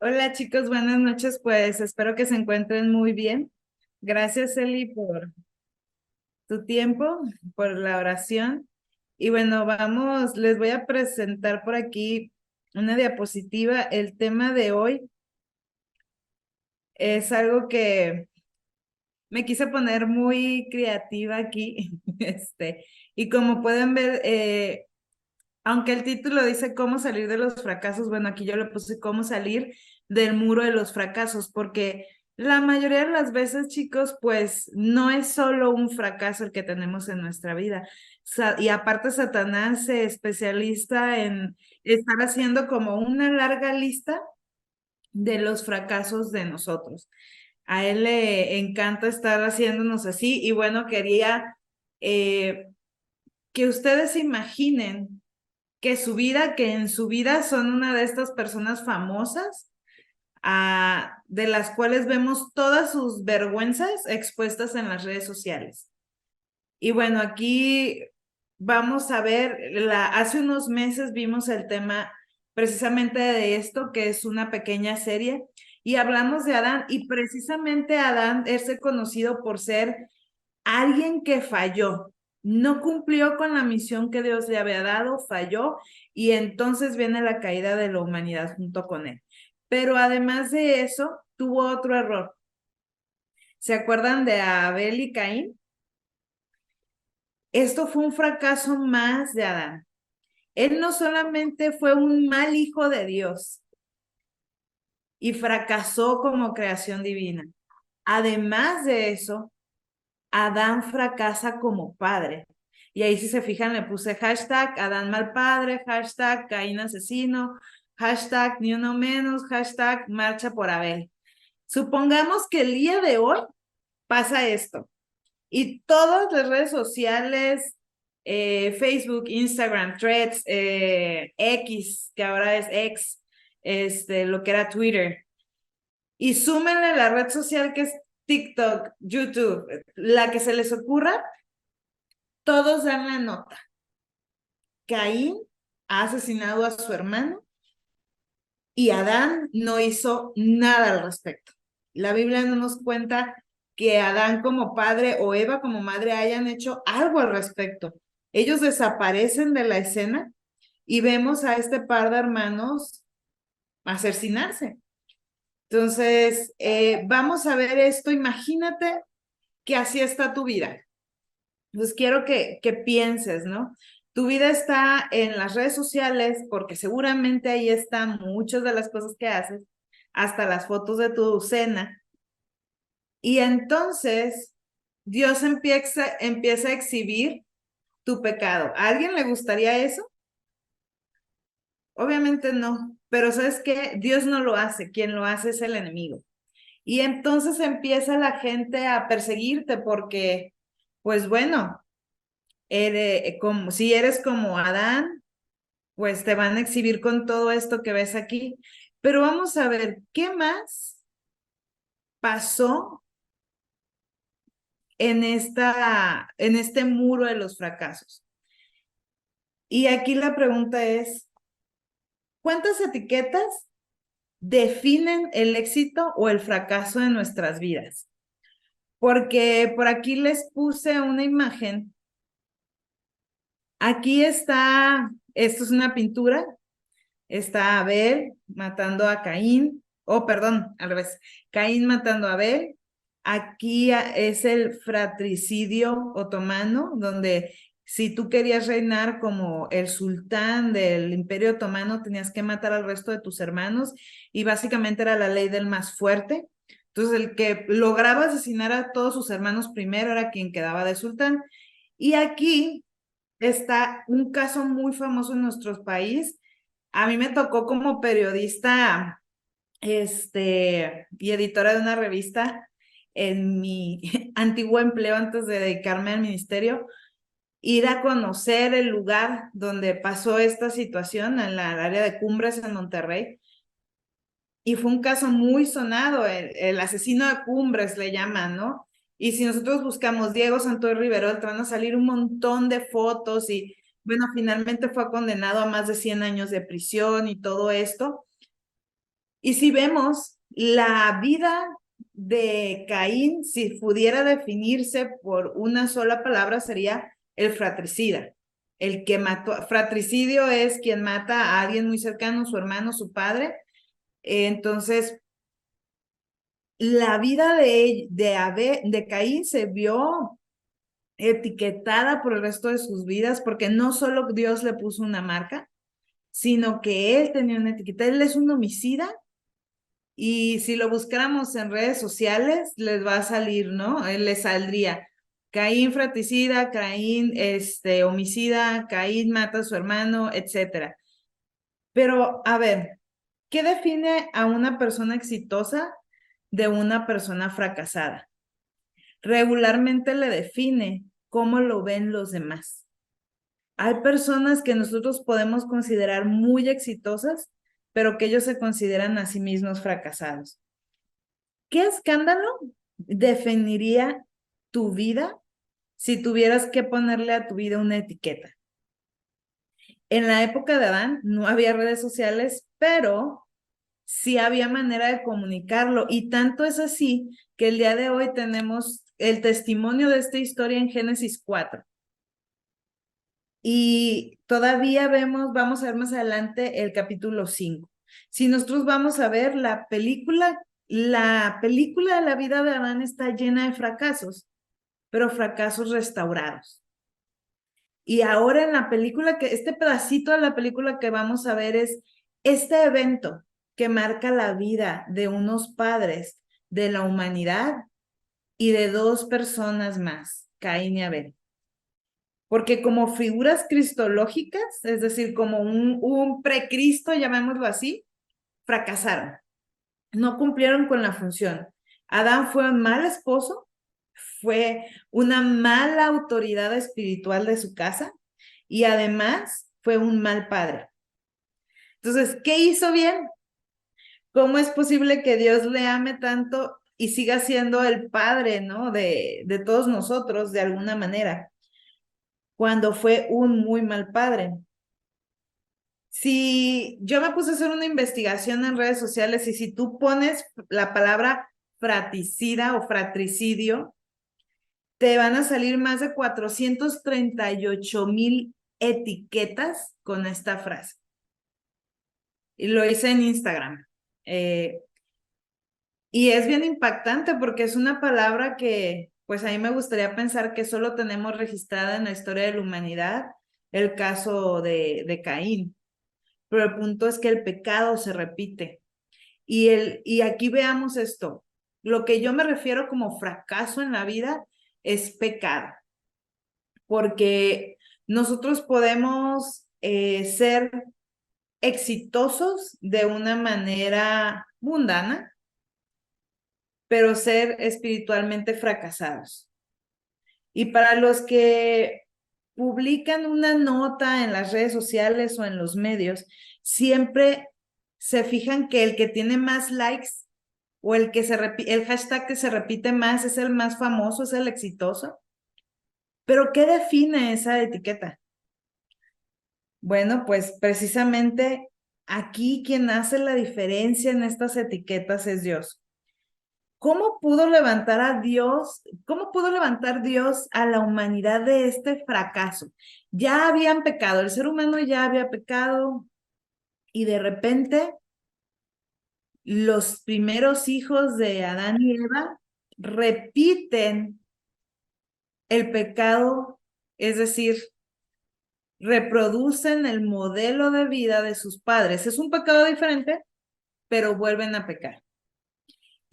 Hola chicos, buenas noches. Pues espero que se encuentren muy bien. Gracias, Eli, por tu tiempo, por la oración. Y bueno, vamos, les voy a presentar por aquí una diapositiva. El tema de hoy es algo que me quise poner muy creativa aquí. Y como pueden ver, aunque el título dice cómo salir de los fracasos, bueno, aquí yo le puse cómo salir del muro de los fracasos, porque la mayoría de las veces, chicos, pues no es solo un fracaso el que tenemos en nuestra vida. Y aparte, Satanás se especializa en estar haciendo como una larga lista de los fracasos de nosotros. A él le encanta estar haciéndonos así y bueno, quería eh, que ustedes se imaginen que en su vida son una de estas personas famosas, de las cuales vemos todas sus vergüenzas expuestas en las redes sociales. Y bueno, aquí vamos a ver, hace unos meses vimos el tema precisamente de esto, que es una pequeña serie, y hablamos de Adán, y precisamente Adán es reconocido por ser alguien que falló, no cumplió con la misión que Dios le había dado, falló y entonces viene la caída de la humanidad junto con él. Pero además de eso, tuvo otro error. ¿Se acuerdan de Abel y Caín? Esto fue un fracaso más de Adán. Él no solamente fue un mal hijo de Dios y fracasó como creación divina. Además de eso, Adán fracasa como padre. Y ahí si se fijan le puse hashtag Adán mal padre, hashtag Caín asesino, hashtag ni uno menos, hashtag marcha por Abel. Supongamos que el día de hoy pasa esto y todas las redes sociales, Facebook, Instagram, Threads, X, que ahora es X, lo que era Twitter, y súmenle la red social que es TikTok, YouTube, la que se les ocurra, todos dan la nota. Caín ha asesinado a su hermano y Adán no hizo nada al respecto. La Biblia no nos cuenta que Adán como padre o Eva como madre hayan hecho algo al respecto. Ellos desaparecen de la escena y vemos a este par de hermanos asesinarse. Entonces, vamos a ver esto. Imagínate que así está tu vida. Entonces quiero que pienses, ¿no? Tu vida está en las redes sociales porque seguramente ahí están muchas de las cosas que haces, hasta las fotos de tu cena. Y entonces Dios empieza a exhibir tu pecado. ¿A alguien le gustaría eso? Obviamente no, pero ¿sabes qué? Dios no lo hace, quien lo hace es el enemigo. Y entonces empieza la gente a perseguirte porque, pues bueno, como, si eres como Adán, pues te van a exhibir con todo esto que ves aquí. Pero vamos a ver, ¿qué más pasó en este muro de los fracasos? Y aquí la pregunta es, ¿cuántas etiquetas definen el éxito o el fracaso de nuestras vidas? Porque por aquí les puse una imagen. Aquí está, esto es una pintura. Está Abel matando a Caín, perdón, al revés, Caín matando a Abel. Aquí es el fratricidio otomano, donde si tú querías reinar como el sultán del Imperio Otomano, tenías que matar al resto de tus hermanos y básicamente era la ley del más fuerte. Entonces, el que lograba asesinar a todos sus hermanos primero era quien quedaba de sultán. Y aquí está un caso muy famoso en nuestro país. A mí me tocó como periodista, y editora de una revista en mi antiguo empleo antes de dedicarme al ministerio, ir a conocer el lugar donde pasó esta situación en la área de Cumbres en Monterrey. Y fue un caso muy sonado, el asesino de Cumbres le llaman, ¿no? Y si nosotros buscamos Diego Santoy Riverol, te van a salir un montón de fotos y, bueno, finalmente fue condenado a más de 100 años de prisión y todo esto. Y si vemos la vida de Caín, si pudiera definirse por una sola palabra, sería el fratricida. El que mató, fratricidio es quien mata a alguien muy cercano, su hermano, su padre. Entonces, la vida de Caín se vio etiquetada por el resto de sus vidas, porque no solo Dios le puso una marca, sino que él tenía una etiqueta. Él es un homicida. Y si lo buscáramos en redes sociales, les va a salir, ¿no? Les saldría Caín fratricida, Caín homicida, Caín mata a su hermano, etcétera. Pero, a ver, ¿qué define a una persona exitosa de una persona fracasada? Regularmente le define cómo lo ven los demás. Hay personas que nosotros podemos considerar muy exitosas, pero que ellos se consideran a sí mismos fracasados. ¿Qué escándalo definiría tu vida si tuvieras que ponerle a tu vida una etiqueta? En la época de Adán no había redes sociales, pero sí había manera de comunicarlo. Y tanto es así que el día de hoy tenemos el testimonio de esta historia en Génesis 4. Y todavía vamos a ver más adelante el capítulo 5. Si nosotros vamos a ver la película de la vida de Adán está llena de fracasos, pero fracasos restaurados. Y ahora en la película, este pedacito de la película que vamos a ver es este evento que marca la vida de unos padres de la humanidad y de dos personas más, Caín y Abel. Porque como figuras cristológicas, es decir, como un precristo, llamémoslo así, fracasaron, no cumplieron con la función. Adán fue un mal esposo, fue una mala autoridad espiritual de su casa y además fue un mal padre. Entonces, ¿qué hizo bien? ¿Cómo es posible que Dios le ame tanto y siga siendo el padre, ¿no? De todos nosotros, de alguna manera, cuando fue un muy mal padre. Si yo me puse a hacer una investigación en redes sociales y si tú pones la palabra fratricida o fratricidio, te van a salir más de 438,000 etiquetas con esta frase. Y lo hice en Instagram. Y es bien impactante porque es una palabra que, pues a mí me gustaría pensar que solo tenemos registrada en la historia de la humanidad el caso de Caín. Pero el punto es que el pecado se repite. Y aquí veamos esto. Lo que yo me refiero como fracaso en la vida es pecado. Porque nosotros podemos ser exitosos de una manera mundana, pero ser espiritualmente fracasados. Y para los que publican una nota en las redes sociales o en los medios, siempre se fijan que el que tiene más likes o el hashtag que se repite más es el más famoso, es el exitoso. Pero ¿qué define esa etiqueta? Bueno, pues precisamente aquí quien hace la diferencia en estas etiquetas es Dios. ¿Cómo pudo levantar a Dios? ¿Cómo pudo levantar Dios a la humanidad de este fracaso? Ya habían pecado, el ser humano ya había pecado y de repente los primeros hijos de Adán y Eva repiten el pecado, es decir, reproducen el modelo de vida de sus padres. Es un pecado diferente, pero vuelven a pecar.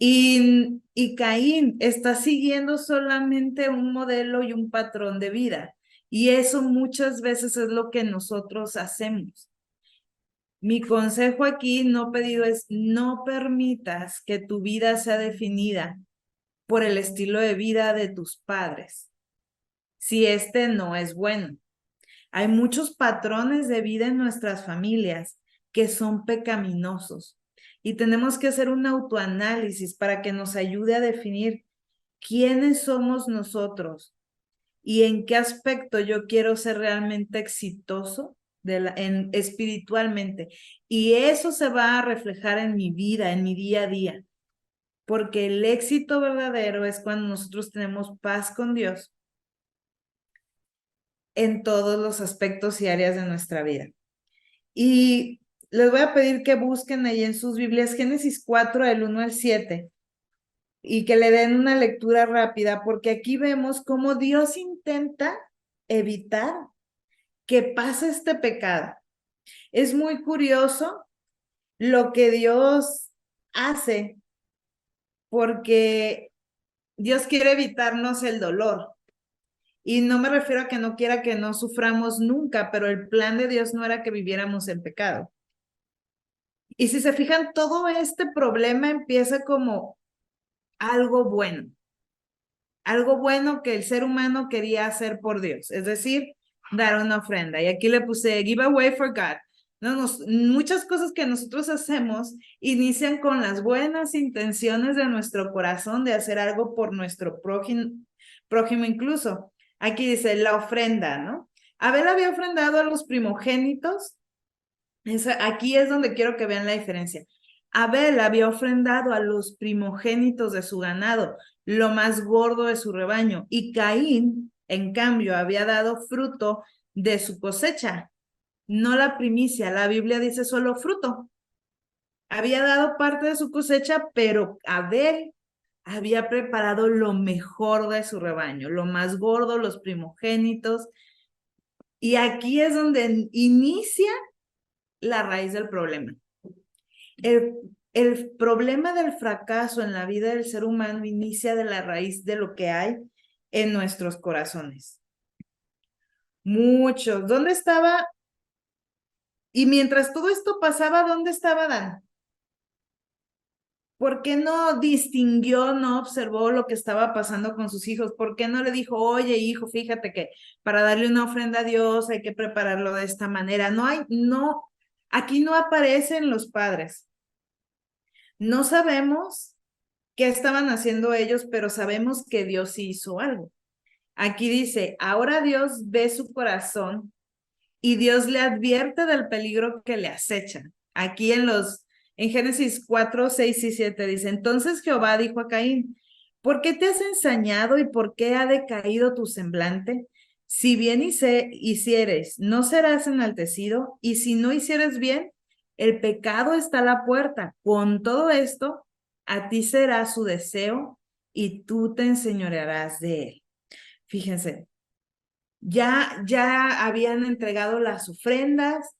Y Caín está siguiendo solamente un modelo y un patrón de vida. Y eso muchas veces es lo que nosotros hacemos. Mi consejo aquí no pedido es no permitas que tu vida sea definida por el estilo de vida de tus padres, si este no es bueno. Hay muchos patrones de vida en nuestras familias que son pecaminosos y tenemos que hacer un autoanálisis para que nos ayude a definir quiénes somos nosotros y en qué aspecto yo quiero ser realmente exitoso espiritualmente. Y eso se va a reflejar en mi vida, en mi día a día. Porque el éxito verdadero es cuando nosotros tenemos paz con Dios en todos los aspectos y áreas de nuestra vida. Y les voy a pedir que busquen ahí en sus Biblias Génesis 4, del 1 al 7, y que le den una lectura rápida, porque aquí vemos cómo Dios intenta evitar que pase este pecado. Es muy curioso lo que Dios hace, porque Dios quiere evitarnos el dolor. Y no me refiero a que no quiera que no suframos nunca, pero el plan de Dios no era que viviéramos en pecado. Y si se fijan, todo este problema empieza como algo bueno que el ser humano quería hacer por Dios, es decir, dar una ofrenda. Y aquí le puse giveaway for God. No, muchas cosas que nosotros hacemos inician con las buenas intenciones de nuestro corazón de hacer algo por nuestro prójimo incluso. Aquí dice la ofrenda, ¿no? Abel había ofrendado a los primogénitos. Aquí es donde quiero que vean la diferencia. Abel había ofrendado a los primogénitos de su ganado, lo más gordo de su rebaño, y Caín, en cambio, había dado fruto de su cosecha, no la primicia. La Biblia dice solo fruto. Había dado parte de su cosecha, pero Abel había preparado lo mejor de su rebaño, lo más gordo, los primogénitos. Y aquí es donde inicia la raíz del problema. El problema del fracaso en la vida del ser humano inicia de la raíz de lo que hay en nuestros corazones. Muchos. ¿Dónde estaba? Y mientras todo esto pasaba, ¿dónde estaba Adán? ¿Por qué no distinguió, no observó lo que estaba pasando con sus hijos? ¿Por qué no le dijo, oye, hijo, fíjate que para darle una ofrenda a Dios hay que prepararlo de esta manera? Aquí no aparecen los padres. No sabemos qué estaban haciendo ellos, pero sabemos que Dios hizo algo. Aquí dice, ahora Dios ve su corazón y Dios le advierte del peligro que le acecha. Aquí en Génesis 4, 6 y 7 dice, entonces Jehová dijo a Caín, ¿por qué te has ensañado y por qué ha decaído tu semblante? Si bien hicieres, no serás enaltecido, y si no hicieres bien, el pecado está a la puerta. Con todo esto, a ti será su deseo y tú te enseñorearás de él. Fíjense, ya habían entregado las ofrendas.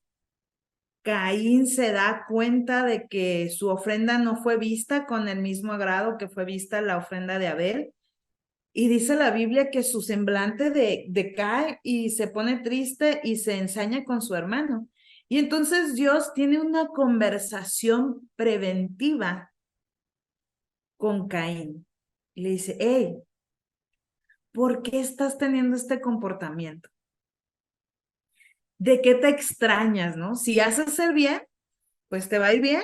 Caín se da cuenta de que su ofrenda no fue vista con el mismo agrado que fue vista la ofrenda de Abel. Y dice la Biblia que su semblante decae y se pone triste y se ensaña con su hermano. Y entonces Dios tiene una conversación preventiva con Caín. Y le dice, hey, ¿por qué estás teniendo este comportamiento? ¿De qué te extrañas, no? Si haces el bien, pues te va a ir bien,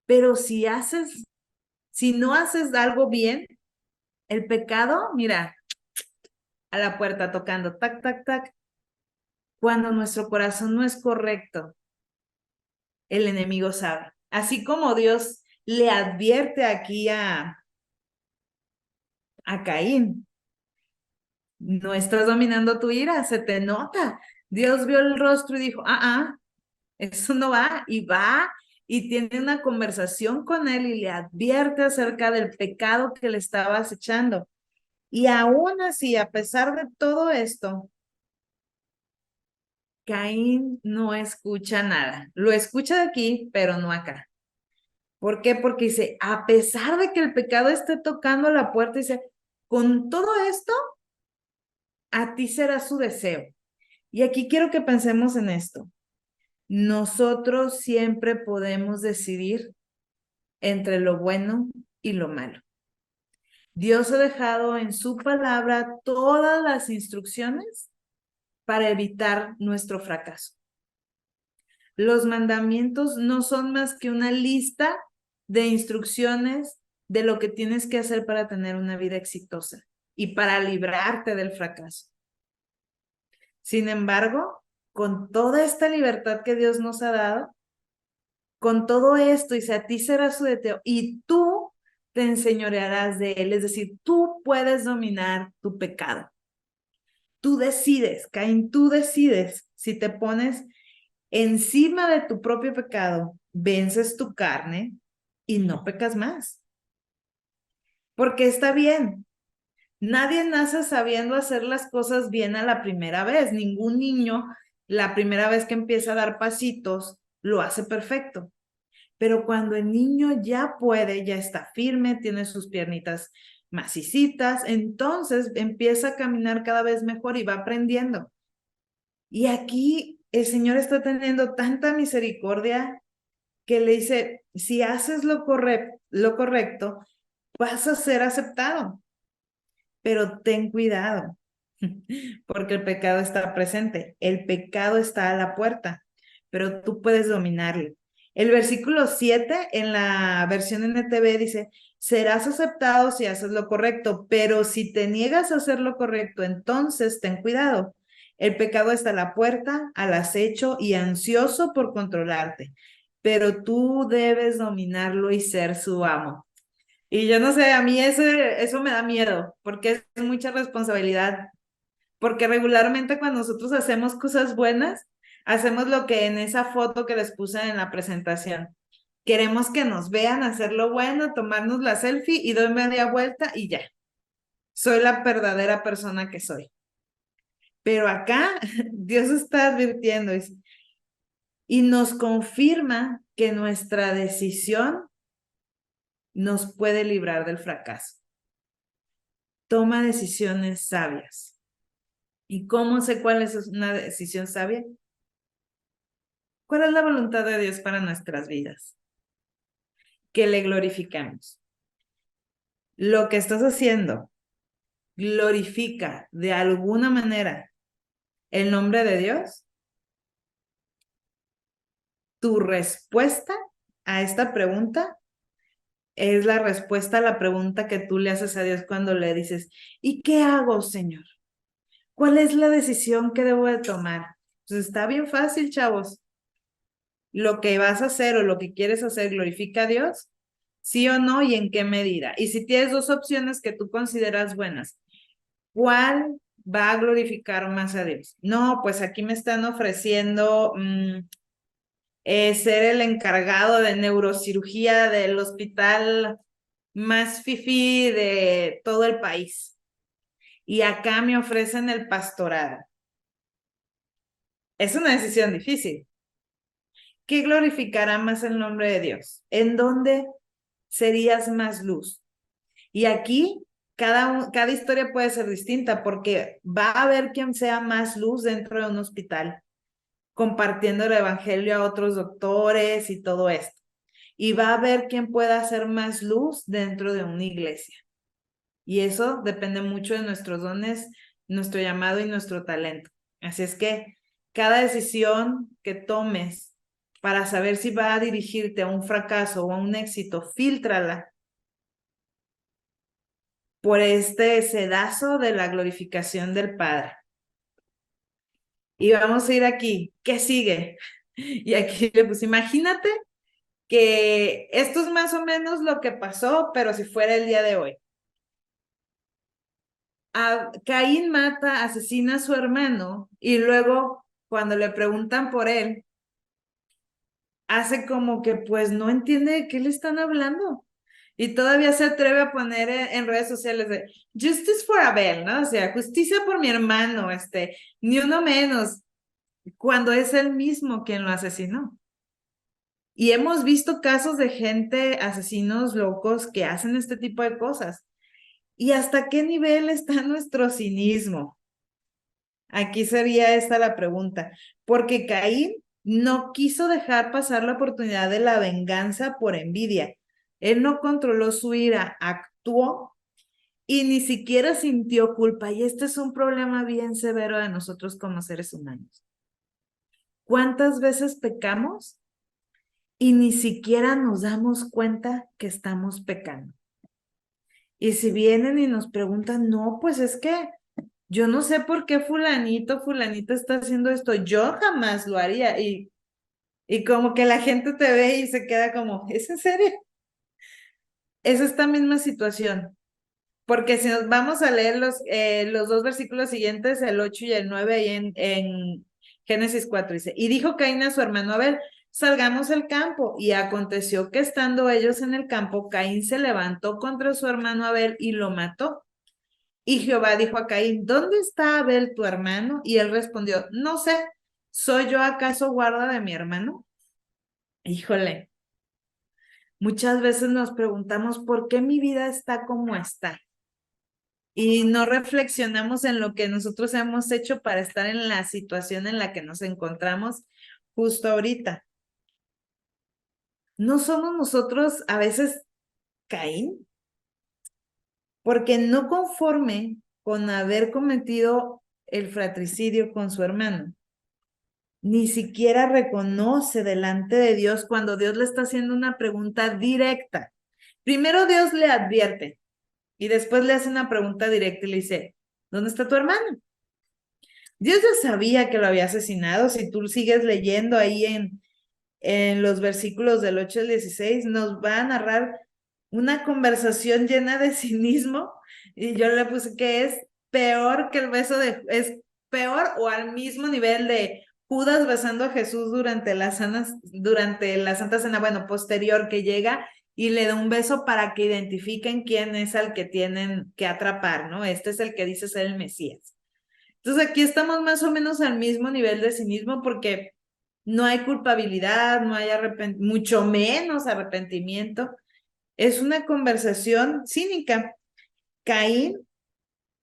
pero si no haces algo bien, el pecado, mira, a la puerta tocando, tac, tac, tac. Cuando nuestro corazón no es correcto, el enemigo sabe. Así como Dios le advierte aquí a Caín, no estás dominando tu ira, se te nota. Dios vio el rostro y dijo, eso no va, y tiene una conversación con él y le advierte acerca del pecado que le estaba acechando. Y aún así, a pesar de todo esto, Caín no escucha nada. Lo escucha de aquí, pero no acá. ¿Por qué? Porque dice, a pesar de que el pecado esté tocando la puerta, dice, con todo esto, a ti será su deseo. Y aquí quiero que pensemos en esto. Nosotros siempre podemos decidir entre lo bueno y lo malo. Dios ha dejado en su palabra todas las instrucciones para evitar nuestro fracaso. Los mandamientos no son más que una lista de instrucciones de lo que tienes que hacer para tener una vida exitosa y para librarte del fracaso. Sin embargo, con toda esta libertad que Dios nos ha dado, con todo esto, dice, a ti será su deseo y tú te enseñorearás de él. Es decir, tú puedes dominar tu pecado. Tú decides, Caín, tú decides si te pones encima de tu propio pecado, vences tu carne y no pecas más. Porque está bien. Nadie nace sabiendo hacer las cosas bien a la primera vez. Ningún niño, la primera vez que empieza a dar pasitos, lo hace perfecto. Pero cuando el niño ya puede, ya está firme, tiene sus piernitas macicitas, entonces empieza a caminar cada vez mejor y va aprendiendo. Y aquí el Señor está teniendo tanta misericordia que le dice, si haces lo correcto, vas a ser aceptado, pero ten cuidado, porque el pecado está presente, el pecado está a la puerta, pero tú puedes dominarlo. El versículo 7 en la versión NTV dice, serás aceptado si haces lo correcto, pero si te niegas a hacer lo correcto, entonces ten cuidado. El pecado está a la puerta, al acecho y ansioso por controlarte, pero tú debes dominarlo y ser su amo. Y yo no sé, a mí eso me da miedo, porque es mucha responsabilidad, porque regularmente cuando nosotros hacemos cosas buenas, hacemos lo que en esa foto que les puse en la presentación. Queremos que nos vean hacer lo bueno, tomarnos la selfie y doy media vuelta y ya. Soy la verdadera persona que soy. Pero acá Dios está advirtiendo y nos confirma que nuestra decisión nos puede librar del fracaso. Toma decisiones sabias. ¿Y cómo sé cuál es una decisión sabia? ¿Cuál es la voluntad de Dios para nuestras vidas? Que le glorifiquemos. Lo que estás haciendo glorifica de alguna manera el nombre de Dios. Tu respuesta a esta pregunta es la respuesta a la pregunta que tú le haces a Dios cuando le dices, ¿y qué hago, Señor? ¿Cuál es la decisión que debo de tomar? Pues está bien fácil, chavos. Lo que vas a hacer o lo que quieres hacer glorifica a Dios, sí o no y en qué medida. Y si tienes dos opciones que tú consideras buenas, ¿cuál va a glorificar más a Dios? No, pues aquí me están ofreciendo ser el encargado de neurocirugía del hospital más fifí de todo el país. Y acá me ofrecen el pastorado. Es una decisión difícil. ¿Qué glorificará más el nombre de Dios? ¿En dónde serías más luz? Y aquí cada historia puede ser distinta porque va a haber quien sea más luz dentro de un hospital, compartiendo el evangelio a otros doctores y todo esto. Y va a haber quien pueda hacer más luz dentro de una iglesia. Y eso depende mucho de nuestros dones, nuestro llamado y nuestro talento. Así es que cada decisión que tomes para saber si va a dirigirte a un fracaso o a un éxito, fíltrala por este sedazo de la glorificación del Padre. Y vamos a ir aquí. ¿Qué sigue? Y aquí le puse, imagínate que esto es más o menos lo que pasó, pero si fuera el día de hoy. Caín mata, asesina a su hermano y luego cuando le preguntan por él, hace como que pues no entiende de qué le están hablando. Y todavía se atreve a poner en redes sociales de Justice for Abel, ¿no? O sea, justicia por mi hermano, ni uno menos, cuando es él mismo quien lo asesinó. Y hemos visto casos de gente, asesinos locos, que hacen este tipo de cosas. ¿Y hasta qué nivel está nuestro cinismo? Aquí sería esta la pregunta. Porque Caín no quiso dejar pasar la oportunidad de la venganza por envidia. Él no controló su ira, actuó y ni siquiera sintió culpa. Y este es un problema bien severo de nosotros como seres humanos. ¿Cuántas veces pecamos y ni siquiera nos damos cuenta que estamos pecando? Y si vienen y nos preguntan, no, pues es que yo no sé por qué fulanita está haciendo esto, yo jamás lo haría. Y como que la gente te ve y se queda como, ¿es en serio? Es esta misma situación. Porque si nos vamos a leer los dos versículos siguientes, el 8 y el 9 ahí en Génesis 4 dice, y dijo Caín a su hermano Abel, salgamos al campo. Y aconteció que estando ellos en el campo, Caín se levantó contra su hermano Abel y lo mató. Y Jehová dijo a Caín, ¿dónde está Abel tu hermano? Y él respondió, no sé, ¿soy yo acaso guarda de mi hermano? Híjole, muchas veces nos preguntamos, ¿por qué mi vida está como está? Y no reflexionamos en lo que nosotros hemos hecho para estar en la situación en la que nos encontramos justo ahorita. ¿No somos nosotros a veces Caín? Porque no conforme con haber cometido el fratricidio con su hermano, ni siquiera reconoce delante de Dios cuando Dios le está haciendo una pregunta directa. Primero Dios le advierte y después le hace una pregunta directa y le dice, ¿dónde está tu hermano? Dios ya sabía que lo había asesinado. Si tú sigues leyendo ahí en los versículos del 8 al 16, nos va a narrar una conversación llena de cinismo. Y yo le puse que es peor que el beso es peor o al mismo nivel de Judas besando a Jesús durante la Santa Cena, bueno, posterior que llega y le da un beso para que identifiquen quién es al que tienen que atrapar, ¿no? Este es el que dice ser el Mesías. Entonces aquí estamos más o menos al mismo nivel de cinismo porque no hay culpabilidad, no hay mucho menos arrepentimiento. Es una conversación cínica. Caín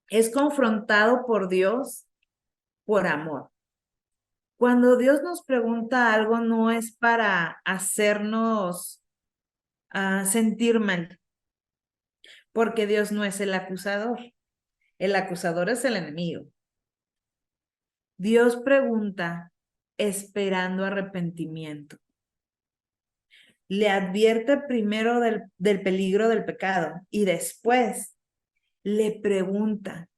es confrontado por Dios por amor. Cuando Dios nos pregunta algo no es para hacernos sentir mal, porque Dios no es el acusador. El acusador es el enemigo. Dios pregunta esperando arrepentimiento. Le advierte primero del peligro del pecado y después le pregunta.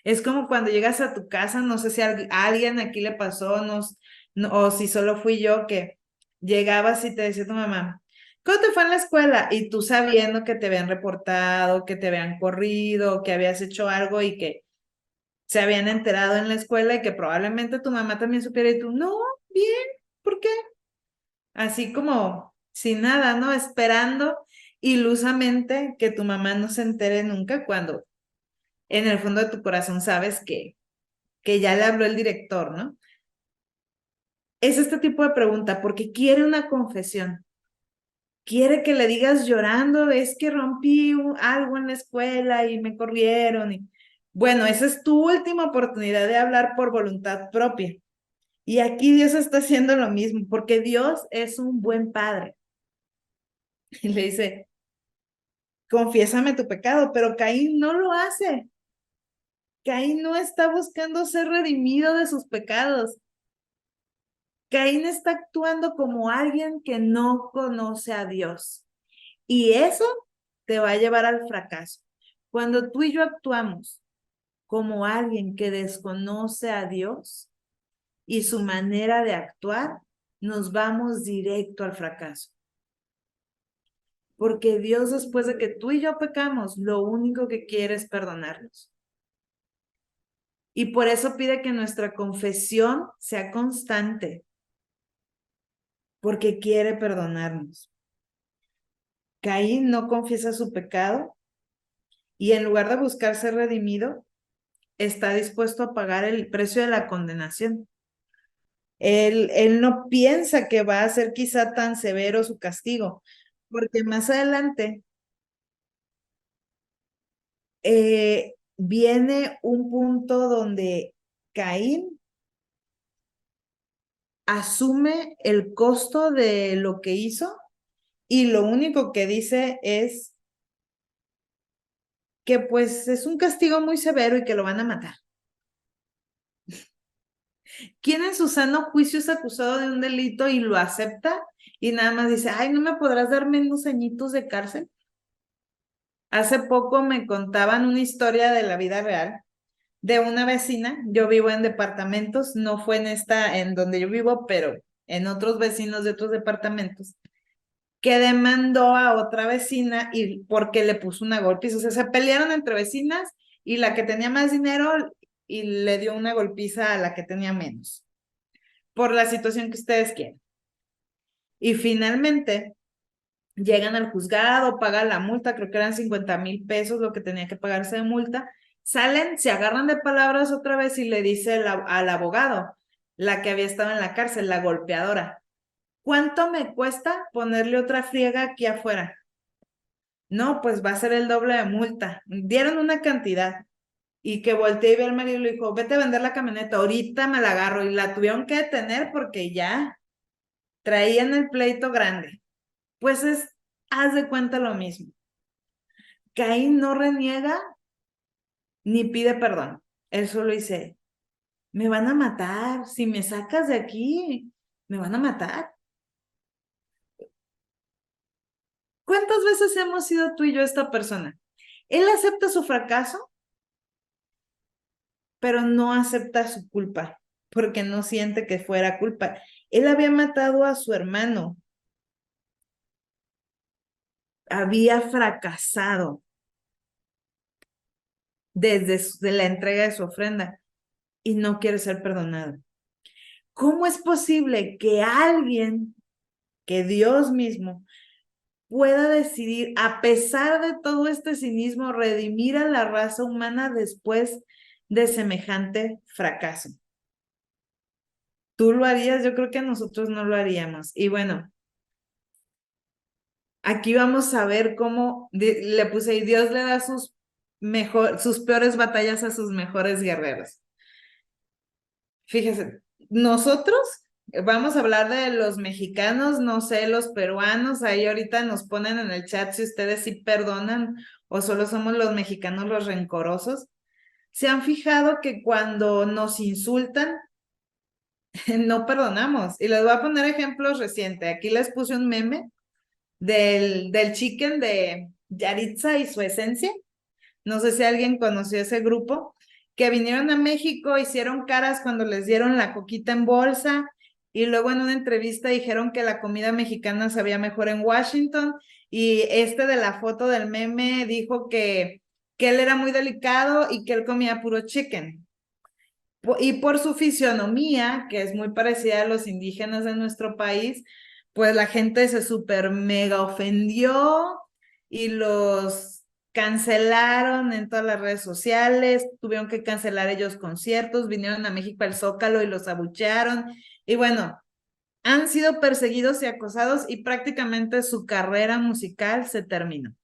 Es como cuando llegas a tu casa, no sé si a alguien aquí le pasó, o si solo fui yo que llegabas y te decía tu mamá, ¿cómo te fue en la escuela? Y tú sabiendo que te habían reportado, que te habían corrido, que habías hecho algo y que se habían enterado en la escuela y que probablemente tu mamá también supiera y tú, no, bien, ¿por qué? Así como sin nada, ¿no? Esperando ilusamente que tu mamá no se entere nunca cuando en el fondo de tu corazón sabes que ya le habló el director, ¿no? Es este tipo de pregunta porque quiere una confesión. Quiere que le digas llorando, es que rompí algo en la escuela y me corrieron. Bueno, esa es tu última oportunidad de hablar por voluntad propia. Y aquí Dios está haciendo lo mismo, porque Dios es un buen padre. Y le dice, confiésame tu pecado, pero Caín no lo hace. Caín no está buscando ser redimido de sus pecados. Caín está actuando como alguien que no conoce a Dios. Y eso te va a llevar al fracaso. Cuando tú y yo actuamos como alguien que desconoce a Dios y su manera de actuar, nos vamos directo al fracaso. Porque Dios, después de que tú y yo pecamos, lo único que quiere es perdonarnos. Y por eso pide que nuestra confesión sea constante, porque quiere perdonarnos. Caín no confiesa su pecado y en lugar de buscar ser redimido, está dispuesto a pagar el precio de la condenación. Él no piensa que va a ser quizá tan severo su castigo, porque más adelante viene un punto donde Caín asume el costo de lo que hizo y lo único que dice es que pues es un castigo muy severo y que lo van a matar. ¿Quién en su sano juicio es acusado de un delito y lo acepta y nada más dice, ay, ¿no me podrás dar menos añitos de cárcel? Hace poco me contaban una historia de la vida real de una vecina. Yo vivo en departamentos, no fue en donde yo vivo, pero en otros vecinos de otros departamentos, que demandó a otra vecina y porque le puso una golpiza. O sea, se pelearon entre vecinas y la que tenía más dinero y le dio una golpiza a la que tenía menos, por la situación que ustedes quieren. Y finalmente llegan al juzgado, pagan la multa, creo que eran 50,000 pesos lo que tenía que pagarse de multa, salen, se agarran de palabras otra vez y le dice al abogado, la que había estado en la cárcel, la golpeadora, ¿cuánto me cuesta ponerle otra friega aquí afuera? No, pues va a ser el doble de multa. Dieron una cantidad y que volteé y ve al marido y le dijo, vete a vender la camioneta, ahorita me la agarro. Y la tuvieron que detener porque ya traían el pleito grande. Pues haz de cuenta lo mismo. Caín no reniega ni pide perdón. Él solo dice, me van a matar, si me sacas de aquí, me van a matar. ¿Cuántas veces hemos sido tú y yo esta persona? Él acepta su fracaso, pero no acepta su culpa, porque no siente que fuera culpa. Él había matado a su hermano, había fracasado desde la entrega de su ofrenda y no quiere ser perdonado. ¿Cómo es posible que alguien, que Dios mismo, pueda decidir, a pesar de todo este cinismo, redimir a la raza humana después de semejante fracaso? ¿Tú lo harías? Yo creo que nosotros no lo haríamos. Y bueno, aquí vamos a ver cómo le puse, y Dios le da sus peores batallas a sus mejores guerreros. Fíjese, nosotros vamos a hablar de los mexicanos, no sé, los peruanos, ahí ahorita nos ponen en el chat si ustedes sí perdonan o solo somos los mexicanos los rencorosos. ¿Se han fijado que cuando nos insultan, no perdonamos? Y les voy a poner ejemplos recientes. Aquí les puse un meme del chicken de Yaritza y su esencia. No sé si alguien conoció ese grupo, que vinieron a México, hicieron caras cuando les dieron la coquita en bolsa y luego en una entrevista dijeron que la comida mexicana sabía mejor en Washington, y de la foto del meme dijo que él era muy delicado y que él comía puro chicken. Y por su fisionomía, que es muy parecida a los indígenas de nuestro país, pues la gente se súper mega ofendió y los cancelaron en todas las redes sociales, tuvieron que cancelar ellos conciertos, vinieron a México al Zócalo y los abuchearon. Y bueno, han sido perseguidos y acosados y prácticamente su carrera musical se terminó.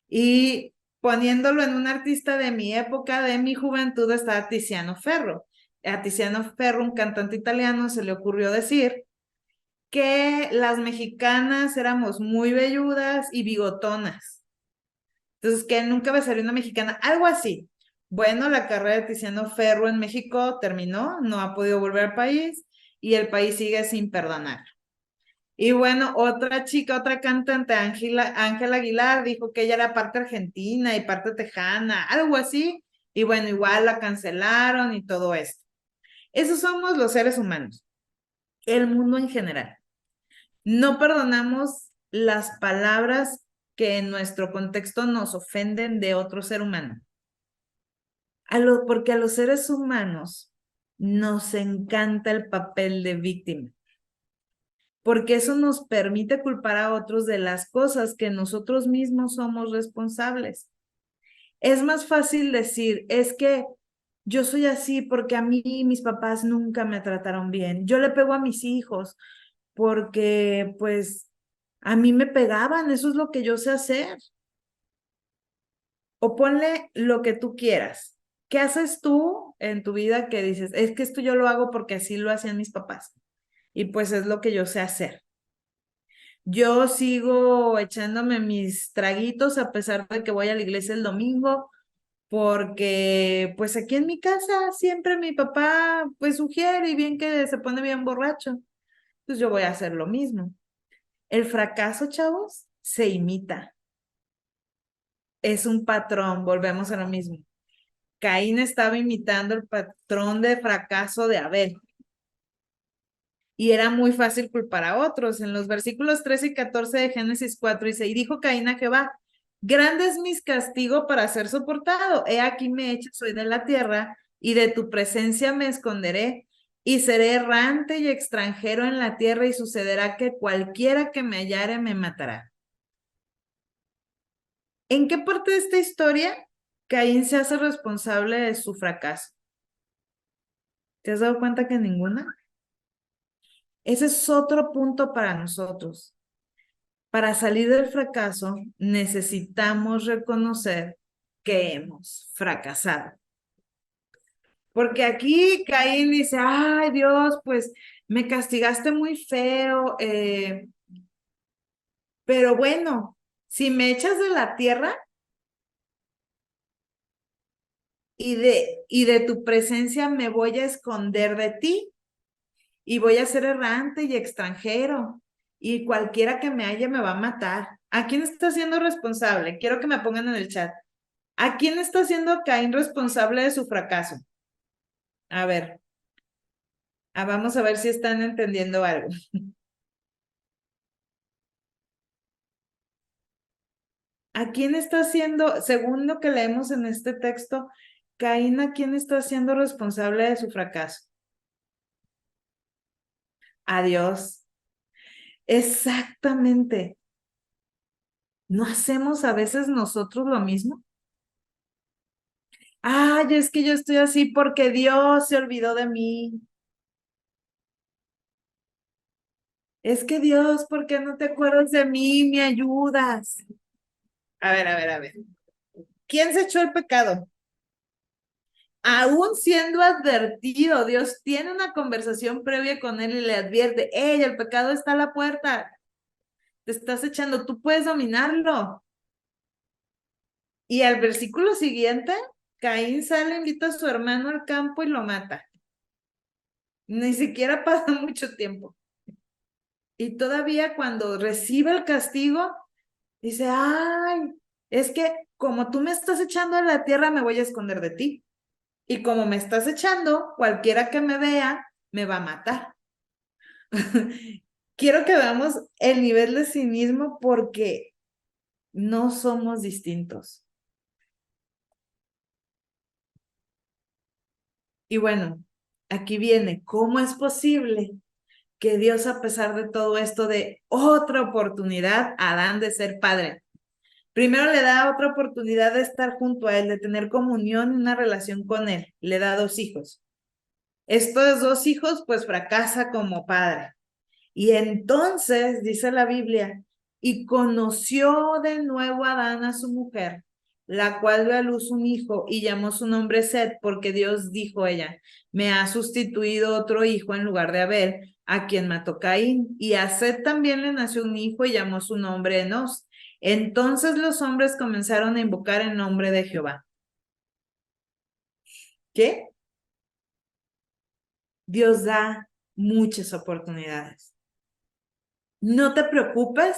Y poniéndolo en un artista de mi época, de mi juventud, estaba Tiziano Ferro. A Tiziano Ferro, un cantante italiano, se le ocurrió decir que las mexicanas éramos muy velludas y bigotonas. Entonces, que nunca besaría una mexicana, algo así. Bueno, la carrera de Tiziano Ferro en México terminó, no ha podido volver al país y el país sigue sin perdonar. Y bueno, otra chica, otra cantante, Ángela Aguilar, dijo que ella era parte argentina y parte tejana, algo así. Y bueno, igual la cancelaron y todo esto. Esos somos los seres humanos, el mundo en general. No perdonamos las palabras que en nuestro contexto nos ofenden de otro ser humano. Porque a los seres humanos nos encanta el papel de víctima, porque eso nos permite culpar a otros de las cosas que nosotros mismos somos responsables. Es más fácil decir, es que yo soy así porque a mí mis papás nunca me trataron bien. Yo le pego a mis hijos porque pues a mí me pegaban, eso es lo que yo sé hacer. O ponle lo que tú quieras. ¿Qué haces tú en tu vida que dices, es que esto yo lo hago porque así lo hacían mis papás? Y pues es lo que yo sé hacer. Yo sigo echándome mis traguitos a pesar de que voy a la iglesia el domingo, porque pues aquí en mi casa siempre mi papá pues sugiere y bien que se pone bien borracho. Pues yo voy a hacer lo mismo. El fracaso, chavos, se imita. Es un patrón, volvemos a lo mismo. Caín estaba imitando el patrón de fracaso de Abel. Y era muy fácil culpar a otros. En los versículos 13 y 14 de Génesis 4 dice, y dijo Caín a Jehová, grande es mi castigo para ser soportado. He aquí me echas soy de la tierra, y de tu presencia me esconderé, y seré errante y extranjero en la tierra, y sucederá que cualquiera que me hallare me matará. ¿En qué parte de esta historia Caín se hace responsable de su fracaso? ¿Te has dado cuenta que ninguna? Ese es otro punto para nosotros. Para salir del fracaso, necesitamos reconocer que hemos fracasado. Porque aquí Caín dice, ay Dios, pues me castigaste muy feo, pero bueno, si me echas de la tierra y de tu presencia me voy a esconder de ti y voy a ser errante y extranjero y cualquiera que me haya me va a matar. ¿A quién está siendo responsable? Quiero que me pongan en el chat. ¿A quién está haciendo Caín responsable de su fracaso? A ver, vamos a ver si están entendiendo algo. ¿A quién está haciendo, según lo que leemos en este texto, Caín a quién está siendo responsable de su fracaso? A Dios. Exactamente. ¿No hacemos a veces nosotros lo mismo? Ay, es que yo estoy así porque Dios se olvidó de mí. Es que Dios, ¿por qué no te acuerdas de mí? Me ayudas. A ver. ¿Quién se echó el pecado? Aún siendo advertido, Dios tiene una conversación previa con él y le advierte, hey, el pecado está a la puerta, te estás echando, tú puedes dominarlo. Y al versículo siguiente, Caín sale, invita a su hermano al campo y lo mata. Ni siquiera pasa mucho tiempo. Y todavía cuando recibe el castigo, dice, ay, es que como tú me estás echando a la tierra, me voy a esconder de ti. Y como me estás echando, cualquiera que me vea, me va a matar. Quiero que veamos el nivel de cinismo porque no somos distintos. Y bueno, aquí viene, ¿cómo es posible que Dios, a pesar de todo esto, de otra oportunidad a Adán de ser padre? Primero le da otra oportunidad de estar junto a él, de tener comunión y una relación con él. Le da 2 hijos. Estos 2 hijos, pues fracasa como padre. Y entonces, dice la Biblia, y conoció de nuevo Adán a su mujer, la cual dio a luz un hijo y llamó su nombre Set, porque Dios dijo ella, me ha sustituido otro hijo en lugar de Abel, a quien mató Caín. Y a Set también le nació un hijo y llamó su nombre Enos. Entonces los hombres comenzaron a invocar el nombre de Jehová. ¿Qué? Dios da muchas oportunidades. No te preocupes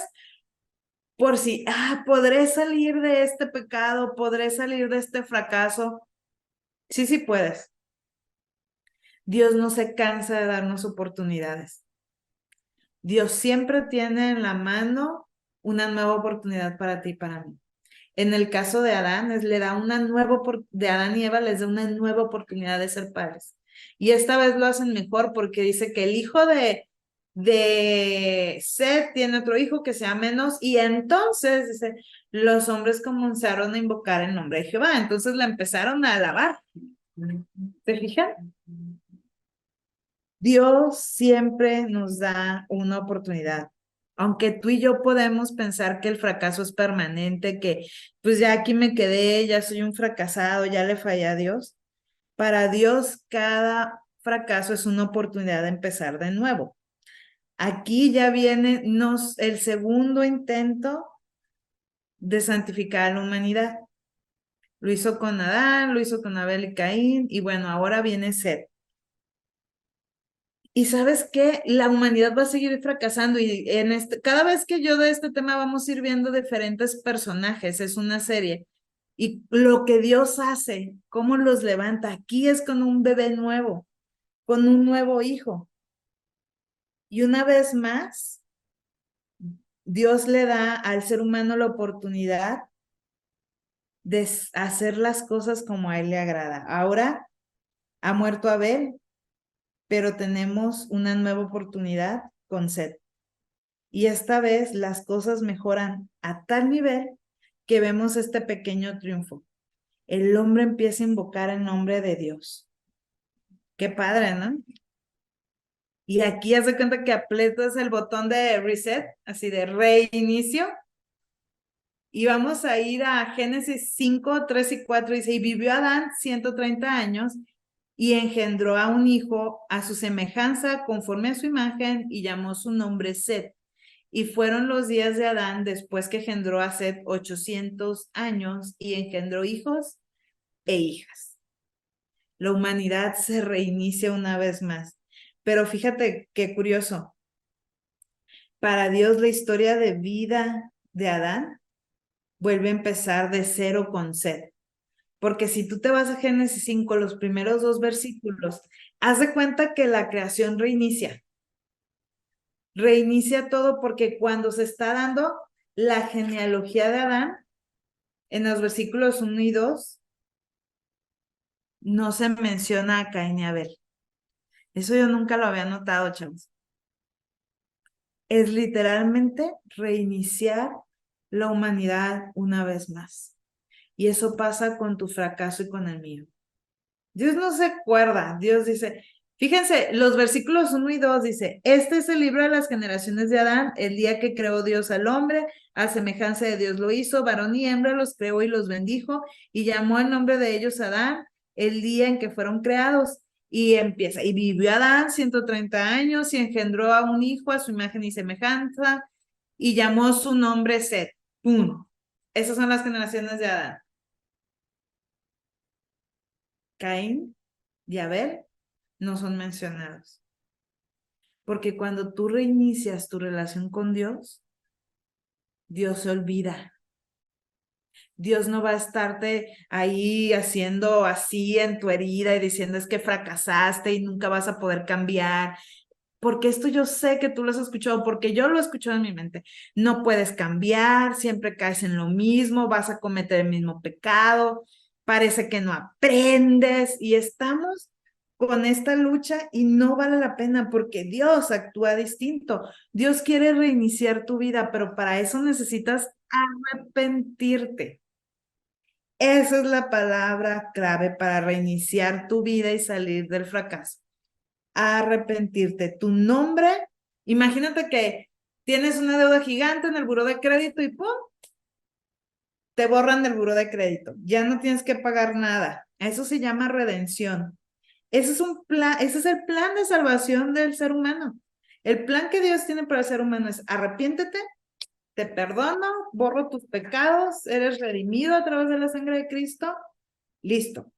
por si, podré salir de este pecado, podré salir de este fracaso. Sí, sí puedes. Dios no se cansa de darnos oportunidades. Dios siempre tiene en la mano una nueva oportunidad para ti y para mí. En el caso de Adán, le da una nueva, de Adán y Eva les da una nueva oportunidad de ser padres. Y esta vez lo hacen mejor porque dice que el hijo de Seth tiene otro hijo que se llama Enos y entonces, dice, los hombres comenzaron a invocar el nombre de Jehová, entonces la empezaron a alabar. ¿Te fijas? Dios siempre nos da una oportunidad. Aunque tú y yo podemos pensar que el fracaso es permanente, que pues ya aquí me quedé, ya soy un fracasado, ya le fallé a Dios. Para Dios cada fracaso es una oportunidad de empezar de nuevo. Aquí ya viene el segundo intento de santificar a la humanidad. Lo hizo con Adán, lo hizo con Abel y Caín, y bueno, ahora viene Seth. Y sabes qué, la humanidad va a seguir fracasando y cada vez que yo de este tema vamos a ir viendo diferentes personajes, es una serie. Y lo que Dios hace, cómo los levanta, aquí es con un bebé nuevo, con un nuevo hijo. Y una vez más, Dios le da al ser humano la oportunidad de hacer las cosas como a él le agrada. Ahora ha muerto Abel, pero tenemos una nueva oportunidad con Set. Y esta vez las cosas mejoran a tal nivel que vemos este pequeño triunfo. El hombre empieza a invocar el nombre de Dios. Qué padre, ¿no? Y aquí hace cuenta que aprietas el botón de reset, así de reinicio. Y vamos a ir a Génesis 5, 3 y 4. Dice, y vivió Adán 130 años y engendró a un hijo a su semejanza, conforme a su imagen, y llamó su nombre Set. Y fueron los días de Adán después que engendró a Set 800 años y engendró hijos e hijas. La humanidad se reinicia una vez más. Pero fíjate qué curioso. Para Dios la historia de vida de Adán vuelve a empezar de cero con Set. Porque si tú te vas a Génesis 5, los primeros 2 versículos, haz de cuenta que la creación reinicia. Reinicia todo porque cuando se está dando la genealogía de Adán, en los versículos 1 y 2, no se menciona a Caín y Abel. Eso yo nunca lo había notado, chavos. Es literalmente reiniciar la humanidad una vez más. Y eso pasa con tu fracaso y con el mío. Dios no se acuerda. Dios dice, fíjense, los versículos 1 y 2 dice, este es el libro de las generaciones de Adán, el día que creó Dios al hombre, a semejanza de Dios lo hizo, varón y hembra los creó y los bendijo, y llamó el nombre de ellos Adán, el día en que fueron creados. Y empieza, y vivió Adán 130 años y engendró a un hijo a su imagen y semejanza, y llamó su nombre Set. ¡Pum! Esas son las generaciones de Adán. Caín y Abel no son mencionados. Porque cuando tú reinicias tu relación con Dios, Dios se olvida. Dios no va a estarte ahí haciendo así en tu herida y diciendo es que fracasaste y nunca vas a poder cambiar. Porque esto yo sé que tú lo has escuchado, porque yo lo he escuchado en mi mente. No puedes cambiar, siempre caes en lo mismo, vas a cometer el mismo pecado, parece que no aprendes y estamos con esta lucha y no vale la pena porque Dios actúa distinto. Dios quiere reiniciar tu vida, pero para eso necesitas arrepentirte. Esa es la palabra clave para reiniciar tu vida y salir del fracaso. Arrepentirte. Tu nombre, imagínate que tienes una deuda gigante en el buró de crédito y ¡pum! Te borran del buró de crédito. Ya no tienes que pagar nada. Eso se llama redención. Ese es un plan, ese es el plan de salvación del ser humano. El plan que Dios tiene para el ser humano es arrepiéntete, te perdono, borro tus pecados, eres redimido a través de la sangre de Cristo, listo.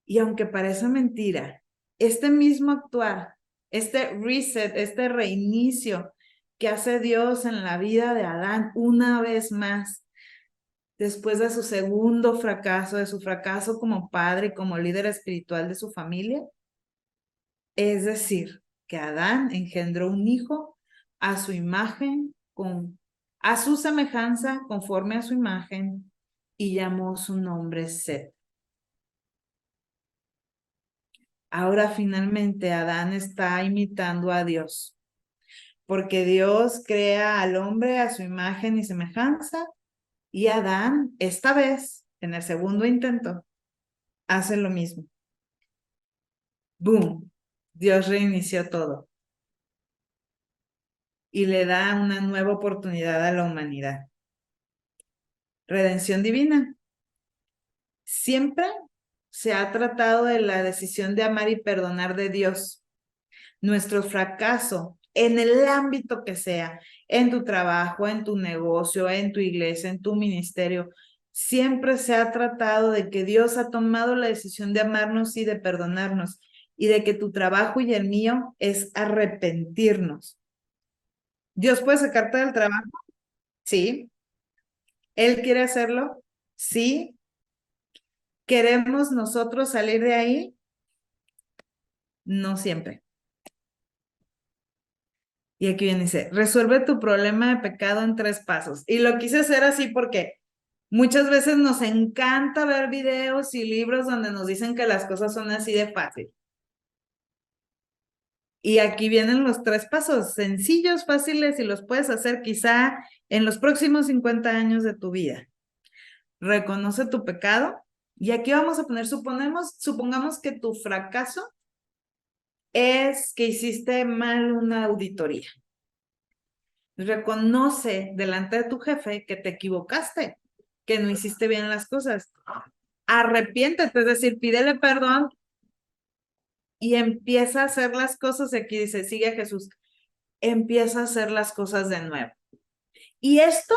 Y aunque parezca mentira, este mismo actuar, este reset, este reinicio que hace Dios en la vida de Adán una vez más, después de su segundo fracaso, de su fracaso como padre y como líder espiritual de su familia, es decir, que Adán engendró un hijo a su imagen, a su semejanza, conforme a su imagen, y llamó su nombre Set. Ahora finalmente Adán está imitando a Dios, porque Dios crea al hombre a su imagen y semejanza, y Adán, esta vez, en el segundo intento, hace lo mismo. ¡Boom! Dios reinició todo y le da una nueva oportunidad a la humanidad. Redención divina. Siempre se ha tratado de la decisión de amar y perdonar de Dios. Nuestro fracaso, en el ámbito que sea, en tu trabajo, en tu negocio, en tu iglesia, en tu ministerio, siempre se ha tratado de que Dios ha tomado la decisión de amarnos y de perdonarnos, y de que tu trabajo y el mío es arrepentirnos. Dios puede sacarte del trabajo, sí. Él quiere hacerlo, sí. ¿Queremos nosotros salir de ahí? No siempre. Y aquí viene, dice, resuelve tu problema de pecado en 3 pasos. Y lo quise hacer así porque muchas veces nos encanta ver videos y libros donde nos dicen que las cosas son así de fácil. Y aquí vienen los 3 pasos, sencillos, fáciles, y los puedes hacer quizá en los próximos 50 años de tu vida. Reconoce tu pecado. Y aquí vamos a poner, supongamos que tu fracaso es que hiciste mal una auditoría. Reconoce delante de tu jefe que te equivocaste, que no hiciste bien las cosas. Arrepiéntete, es decir, pídele perdón y empieza a hacer las cosas. Y aquí dice, sigue a Jesús, empieza a hacer las cosas de nuevo. Y esto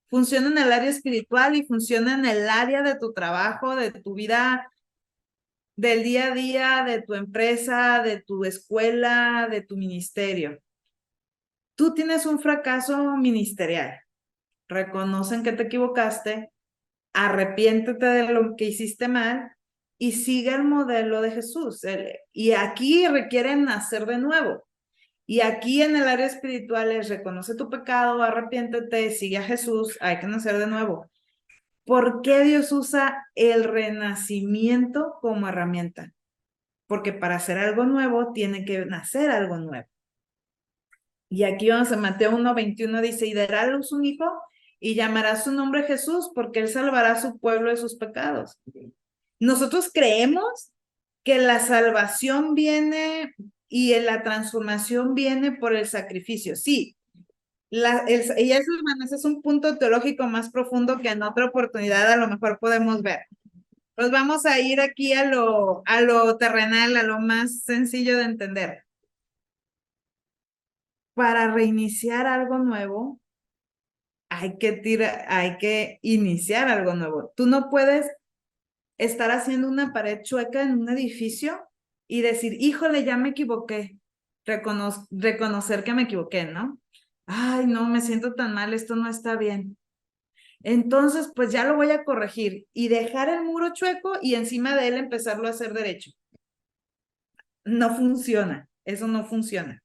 funciona en el área espiritual y funciona en el área de tu trabajo, de tu vida, del día a día, de tu empresa, de tu escuela, de tu ministerio. Tú tienes un fracaso ministerial. Reconocen que te equivocaste, arrepiéntete de lo que hiciste mal y sigue el modelo de Jesús. Y aquí requieren nacer de nuevo. Y aquí en el área espiritual es reconoce tu pecado, arrepiéntete, sigue a Jesús, hay que nacer de nuevo. ¿Por qué Dios usa el renacimiento como herramienta? Porque para hacer algo nuevo tiene que nacer algo nuevo. Y aquí vamos a Mateo 1:21, dice, y dará a luz un hijo y llamará su nombre Jesús, porque él salvará a su pueblo de sus pecados. Nosotros creemos que la salvación viene y la transformación viene por el sacrificio. Sí, y eso, hermanos, es un punto teológico más profundo que en otra oportunidad a lo mejor podemos ver. Nos vamos a ir aquí a lo terrenal, a lo más sencillo de entender. Para reiniciar algo nuevo, hay que iniciar algo nuevo. Tú no puedes estar haciendo una pared chueca en un edificio y decir, híjole, ya me equivoqué. Reconocer que me equivoqué, ¿no? Ay, no, me siento tan mal, esto no está bien. Entonces, pues ya lo voy a corregir y dejar el muro chueco y encima de él empezarlo a hacer derecho. No funciona, eso no funciona.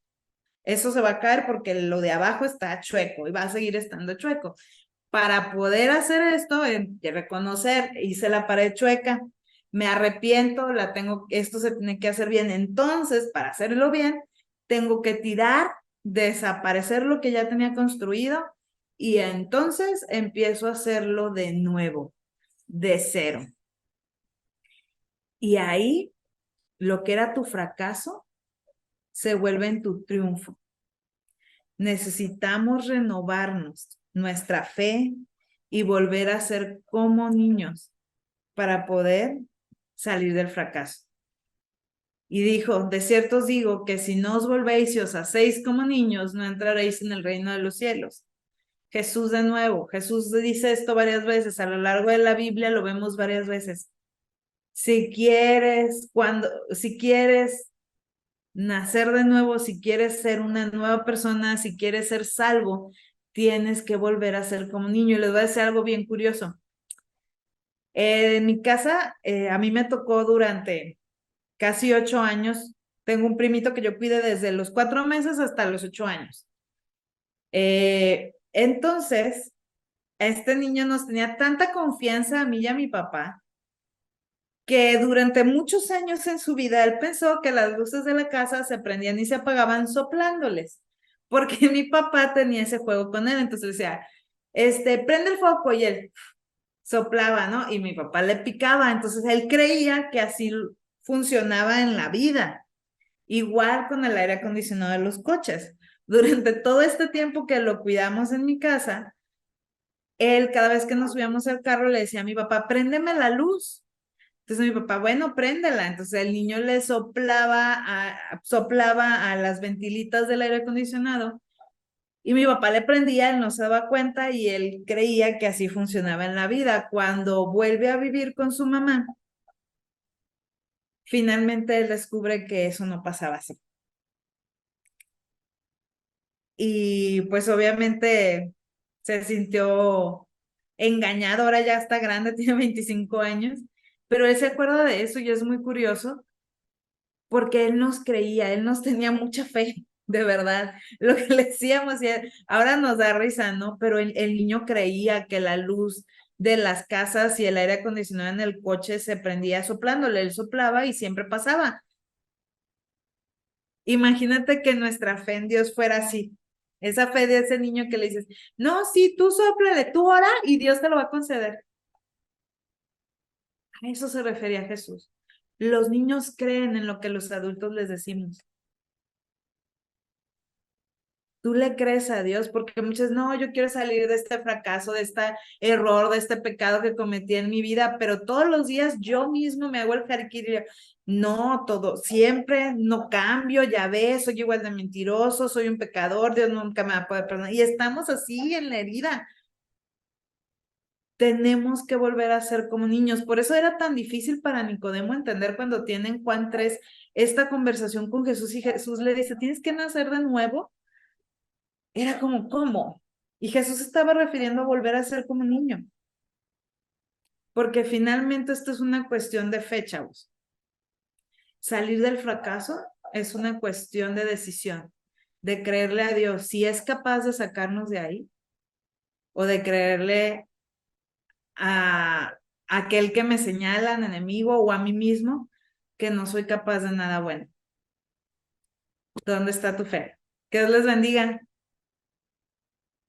Eso se va a caer porque lo de abajo está chueco y va a seguir estando chueco. Para poder hacer esto, reconocer, hice la pared chueca, me arrepiento, esto se tiene que hacer bien. Entonces, para hacerlo bien, tengo que tirar, desaparecer lo que ya tenía construido y entonces empiezo a hacerlo de nuevo, de cero. Y ahí, lo que era tu fracaso se vuelve en tu triunfo. Necesitamos renovarnos nuestra fe y volver a ser como niños para poder salir del fracaso. Y dijo, de cierto os digo que si no os volvéis y os hacéis como niños, no entraréis en el reino de los cielos. Jesús de nuevo, Jesús dice esto varias veces, a lo largo de la Biblia lo vemos varias veces. Si quieres nacer de nuevo, si quieres ser una nueva persona, si quieres ser salvo, tienes que volver a ser como niño. Y les voy a decir algo bien curioso. En mi casa, a mí me tocó durante casi 8 años. Tengo un primito que yo cuide desde los 4 meses hasta los 8 años. Entonces, este niño nos tenía tanta confianza a mí y a mi papá que durante muchos años en su vida él pensó que las luces de la casa se prendían y se apagaban soplándoles, porque mi papá tenía ese juego con él, entonces decía, prende el foco y él soplaba, ¿no? Y mi papá le picaba, entonces él creía que así funcionaba en la vida, igual con el aire acondicionado de los coches. Durante todo este tiempo que lo cuidamos en mi casa, él cada vez que nos subíamos al carro le decía a mi papá, préndeme la luz. Entonces mi papá, bueno, préndela. Entonces el niño le soplaba a las ventilitas del aire acondicionado y mi papá le prendía, él no se daba cuenta y él creía que así funcionaba en la vida. Cuando vuelve a vivir con su mamá, finalmente él descubre que eso no pasaba así. Y pues obviamente se sintió engañado, ahora ya está grande, tiene 25 años, pero él se acuerda de eso y es muy curioso porque él nos creía, él nos tenía mucha fe, de verdad. Lo que le decíamos, ahora nos da risa, ¿no? Pero el niño creía que la luz de las casas y el aire acondicionado en el coche se prendía soplándole, él soplaba y siempre pasaba. Imagínate que nuestra fe en Dios fuera así. Esa fe de ese niño que le dices, no, sí, tú sóplale, tú ora y Dios te lo va a conceder. A eso se refería Jesús. Los niños creen en lo que los adultos les decimos. Tú le crees a Dios porque muchas, no, yo quiero salir de este fracaso, de este error, de este pecado que cometí en mi vida, pero todos los días yo mismo me hago el jariquiri. No, todo, siempre no cambio, ya ves, soy igual de mentiroso, soy un pecador, Dios nunca me va a poder perdonar. Y estamos así en la herida. Tenemos que volver a ser como niños. Por eso era tan difícil para Nicodemo entender cuando tienen Juan 3 esta conversación con Jesús y Jesús le dice, tienes que nacer de nuevo. Era como, ¿cómo? Y Jesús estaba refiriendo a volver a ser como niño, porque finalmente esto es una cuestión de fe, chavos. Salir del fracaso es una cuestión de decisión, de creerle a Dios si es capaz de sacarnos de ahí o de creerle a aquel que me señalan, enemigo o a mí mismo, que no soy capaz de nada bueno. ¿Dónde está tu fe? Que Dios les bendiga.